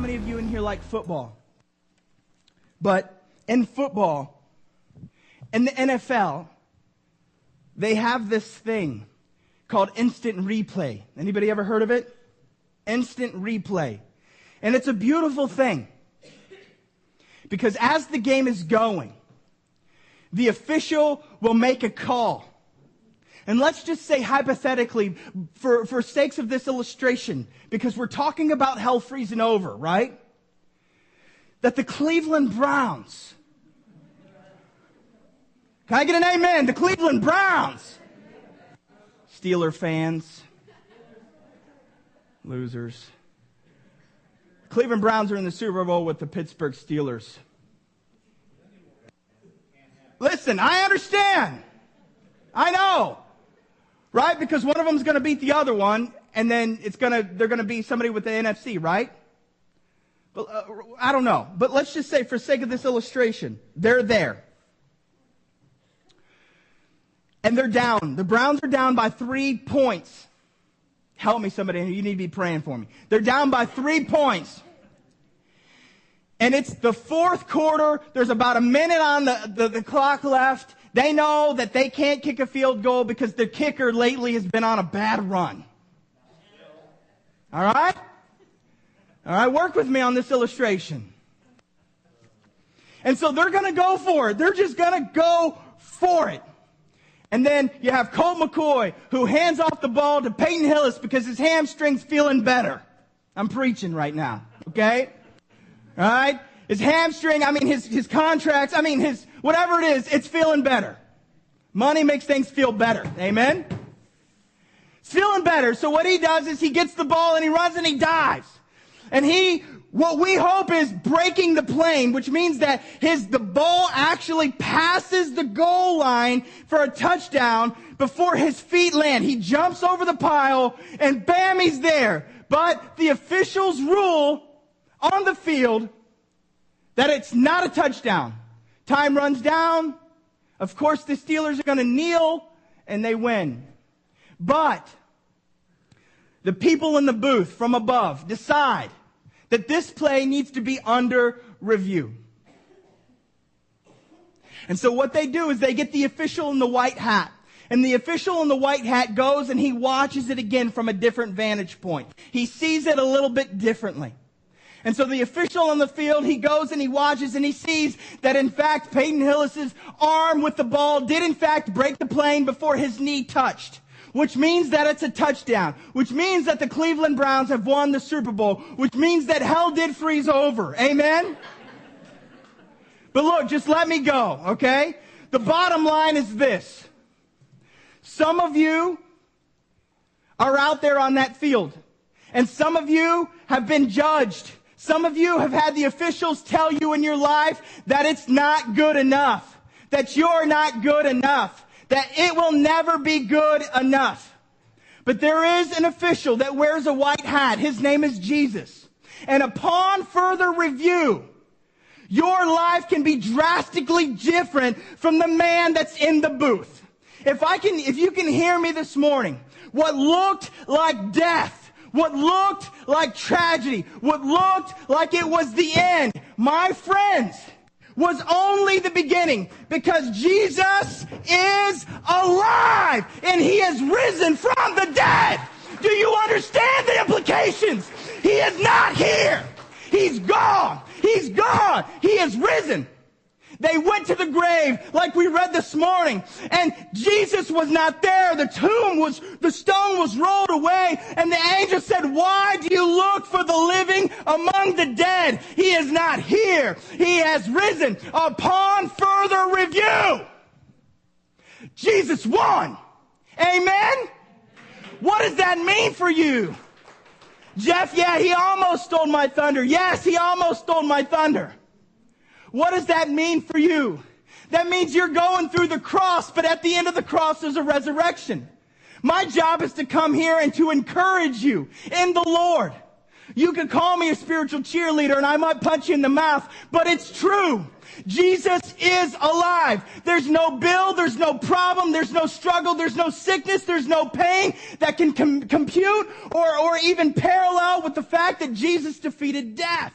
many of you in here like football? But in football, in the NFL, they have this thing called instant replay. Anybody ever heard of it? Instant replay. And it's a beautiful thing. Because as the game is going, the official will make a call. And let's just say hypothetically, for sakes of this illustration, because we're talking about hell freezing over, right? That the Cleveland Browns, can I get an amen? The Cleveland Browns, Steeler fans, losers. Cleveland Browns are in the Super Bowl with the Pittsburgh Steelers. Listen, I understand. I know. Right? Because one of them is going to beat the other one, and then they're going to be somebody with the NFC, right? But I don't know. But let's just say, for sake of this illustration, they're there. And they're down. The Browns are down by 3 points. Help me, somebody. You need to be praying for me. They're down by 3 points. And it's the fourth quarter. There's about a minute on the clock left. They know that they can't kick a field goal because the kicker lately has been on a bad run. All right? All right, work with me on this illustration. And so they're going to go for it. They're just going to go for it. And then you have Colt McCoy, who hands off the ball to Peyton Hillis because his hamstring's feeling better. I'm preaching right now, okay? All right? His hamstring, his contracts, his whatever it is, it's feeling better. Money makes things feel better. Amen? It's feeling better. So what he does is he gets the ball and he runs and he dives. And what we hope is breaking the plane, which means that the ball actually passes the goal line for a touchdown before his feet land. He jumps over the pile and bam, he's there. But the officials rule on the field that it's not a touchdown. Time runs down. Of course, the Steelers are going to kneel, and they win. But the people in the booth from above decide that this play needs to be under review. And so what they do is they get the official in the white hat. And the official in the white hat goes and he watches it again from a different vantage point. He sees it a little bit differently. And so the official on the field, he goes and he watches and he sees that in fact Peyton Hillis's arm with the ball did in fact break the plane before his knee touched. Which means that it's a touchdown. Which means that the Cleveland Browns have won the Super Bowl. Which means that hell did freeze over. Amen? But look, just let me go, okay? The bottom line is this. Some of you are out there on that field. And some of you have been judged. Some of you have had the officials tell you in your life that it's not good enough, that you're not good enough, that it will never be good enough. But there is an official that wears a white hat. His name is Jesus. And upon further review, your life can be drastically different from the man that's in the booth. If you can hear me this morning, what looked like death, what looked like tragedy, what looked like it was the end, my friends, was only the beginning, because Jesus is alive and he is risen from the dead. Do you understand the implications? He is not here. He's gone. He's gone. He is risen. They went to the grave like we read this morning, and Jesus was not there. The stone was rolled away, and the angel said, "Why do you look for the living among the dead? He is not here. He has risen." Upon further review, Jesus won. Amen? What does that mean for you? Jeff, yeah, he almost stole my thunder. Yes, he almost stole my thunder. What does that mean for you? That means you're going through the cross, but at the end of the cross there's a resurrection. My job is to come here and to encourage you in the Lord. You could call me a spiritual cheerleader and I might punch you in the mouth, but it's true. Jesus is alive. There's no bill, there's no problem, there's no struggle, there's no sickness, there's no pain that can compute or even parallel with the fact that Jesus defeated death.